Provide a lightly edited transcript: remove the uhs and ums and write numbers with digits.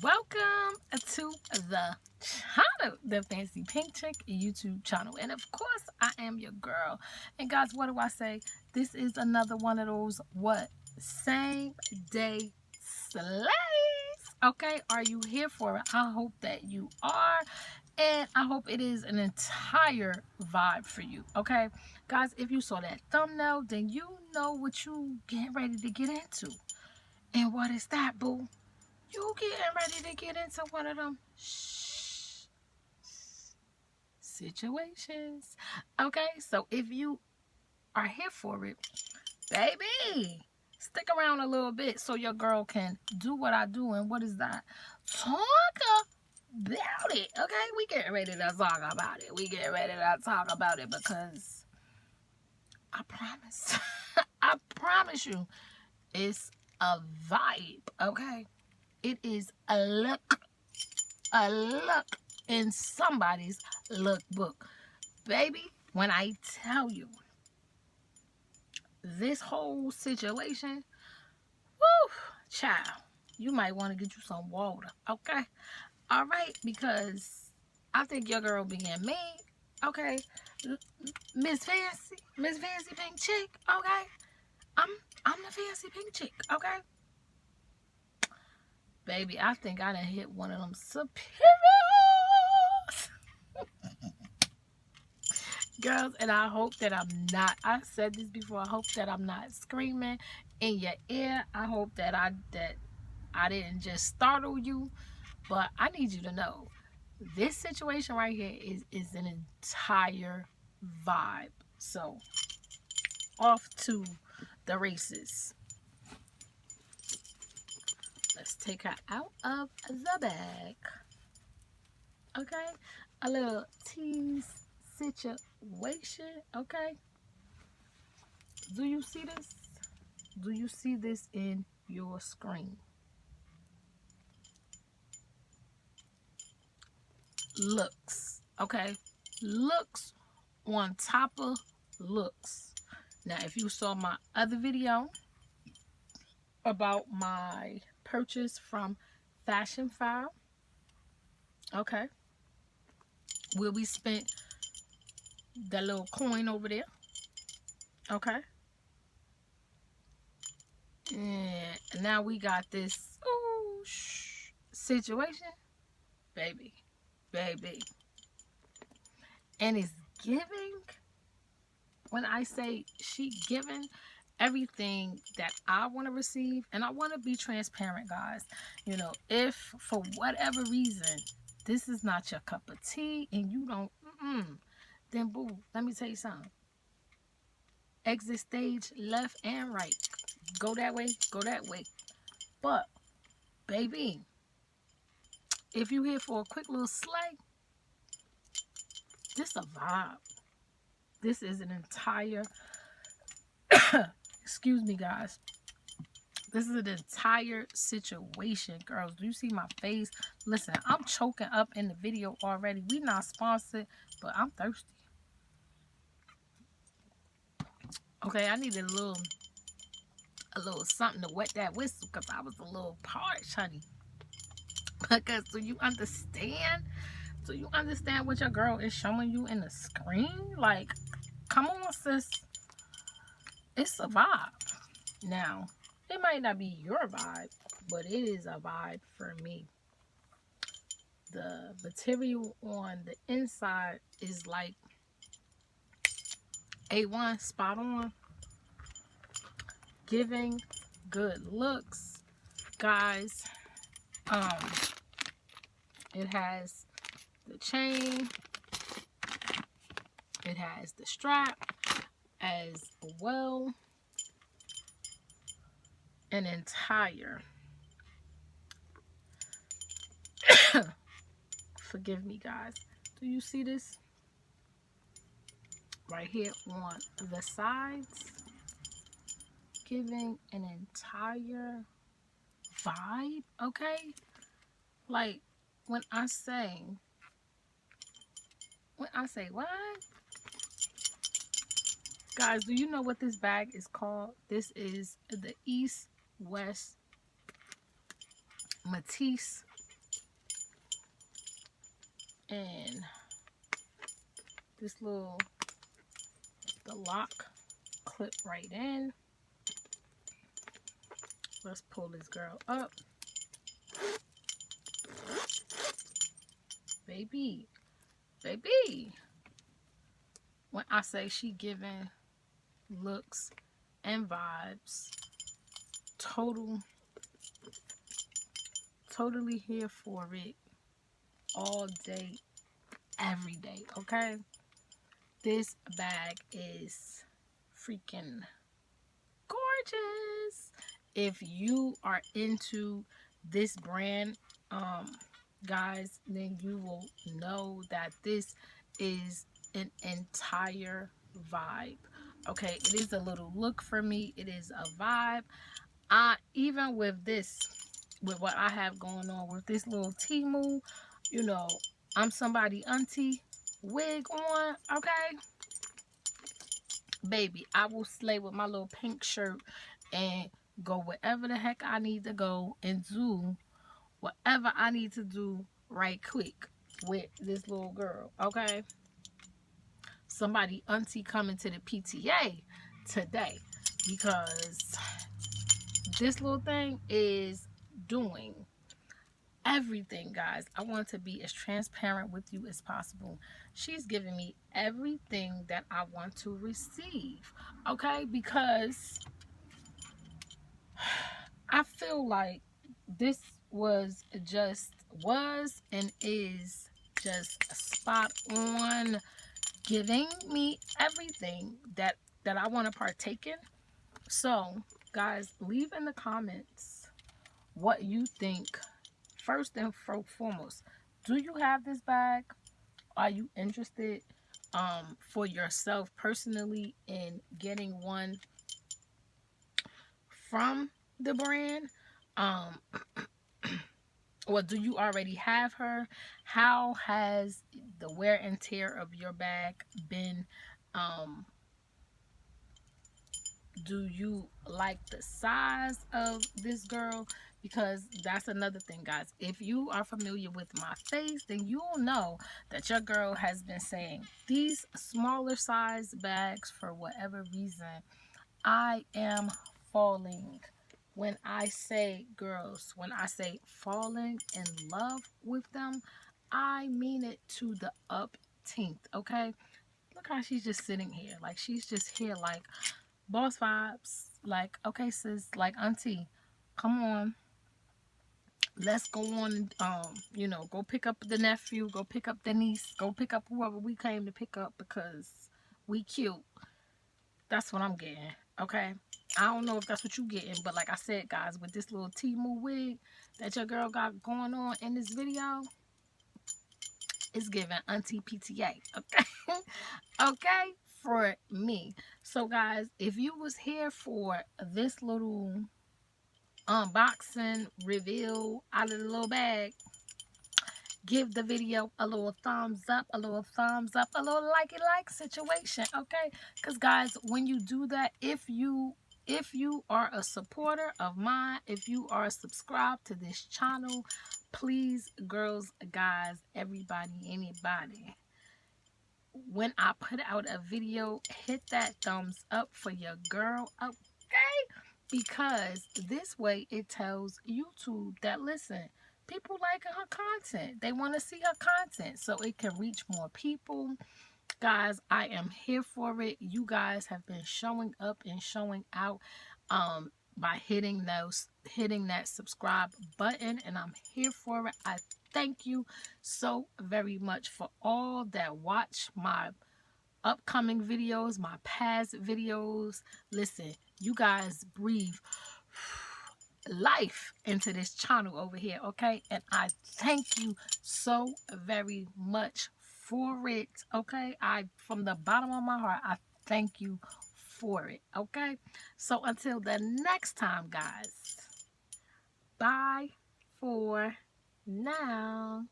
Welcome to the channel, the Fancy Pink Chick YouTube channel. And of course, I am your girl. And guys, what do I say? This is another one of those same day slays. Okay, are you here for it? I hope that you are. And I hope it is an entire vibe for you. Okay, guys, if you saw that thumbnail, then you know what you getting ready to get into. And what is that, boo? You getting ready to get into one of them situations. Okay, so if you are here for it, baby, stick around a little bit so your girl can do what I do. And what is that? Talk about it. Okay, we getting ready to talk about it. We getting ready to talk about it because I promise, I promise you, it's a vibe. Okay. It is a look in somebody's lookbook. Baby, when I tell you this whole situation, woo, child, you might want to get you some water, okay? All right, because I think your girl being mean, okay? Miss Fancy Pink Chick, okay? I'm the Fancy Pink Chick, okay? Baby, I think I done hit one of them superiors. Girls, and I hope that I'm not, I said this before, I hope that I'm not screaming in your ear. I hope that I didn't just startle you, but I need you to know this situation right here is an entire vibe. So, off to the races. Let's take her out of the bag. Okay, a little tease situation. Okay, do you see this? Do you see this in your screen? Looks. Okay, looks on top of looks. Now, if you saw my other video about my purchase from Fashion File, okay, where we spent that little coin over there, okay, and now we got this situation, baby, and it's giving. When I say she giving everything that I want to receive, and I want to be transparent, guys. You know, if for whatever reason this is not your cup of tea and you don't, then boo, let me tell you something. Exit stage left and right. Go that way, go that way. But, baby, if you here for a quick little slay, this a vibe. This is an entire, excuse me, guys. This is an entire situation, girls. Do you see my face? Listen, I'm choking up in the video already. We not sponsored, but I'm thirsty. Okay, I needed a little something to wet that whistle because I was a little parched, honey. Because do you understand? Do you understand what your girl is showing you in the screen? Like, come on, sis. It's a vibe. Now, it might not be your vibe, but it is a vibe for me. The material on the inside is like A1, spot on. Giving good looks, guys. It has the chain. It has the strap as well. An entire, forgive me, guys. Do you see this? Right here on the sides. Giving an entire vibe, okay? Like, when I say what? Guys, do you know what this bag is called? This is the East West Matisse And this little, the lock clip right in. Let's pull this girl up. Baby, baby. When I say she giving looks and vibes, totally here for it all day, every day, okay? This bag is freaking gorgeous. If you are into this brand, guys, then you will know that this is an entire vibe. Okay, it is a little look for me. It is a vibe. Even with this, with what I have going on with this little Temu, you know, I'm somebody auntie wig on, okay? Baby, I will slay with my little pink shirt and go wherever the heck I need to go and do whatever I need to do right quick with this little girl, okay? Somebody auntie coming to the PTA today because this little thing is doing everything, guys. I want to be as transparent with you as possible. She's giving me everything that I want to receive, okay? Because I feel like this was and is just spot on, giving me everything that I want to partake in. So, guys, leave in the comments what you think. First and foremost, do you have this bag? Are you interested for yourself personally in getting one from the brand? Or do you already have her? How has the wear and tear of your bag been? Do you like the size of this girl? Because that's another thing, guys. If you are familiar with my face, then you'll know that your girl has been saying these smaller size bags, for whatever reason, I am falling. When I say, girls, when I say falling in love with them, I mean it to the upteenth, okay? Look how she's just sitting here. Like, she's just here like boss vibes. Like, okay, sis, like, auntie, come on. Let's go on and, you know, go pick up the nephew, go pick up the niece, go pick up whoever we came to pick up because we cute. That's what I'm getting, okay? I don't know if that's what you getting, but like I said, guys, with this little Temu wig that your girl got going on in this video, it's giving auntie PTA, okay? Okay? For me. So, guys, if you was here for this little unboxing reveal out of the little bag, give the video a little thumbs up, a little like situation, okay? Because, guys, when you do that, if you are a supporter of mine, if you are subscribed to this channel, please, girls, guys, everybody, anybody, when I put out a video, hit that thumbs up for your girl, okay? Because this way it tells YouTube that, listen, people like her content. They want to see her content so it can reach more people. Guys, I am here for it. You guys have been showing up and showing out by hitting that subscribe button, and I'm here for it. I thank you so very much for all that watch my upcoming videos, my past videos. Listen, you guys breathe life into this channel over here, okay? And I thank you so very much for it, okay? From the bottom of my heart, I thank you for it, okay? So until the next time, guys, bye for now.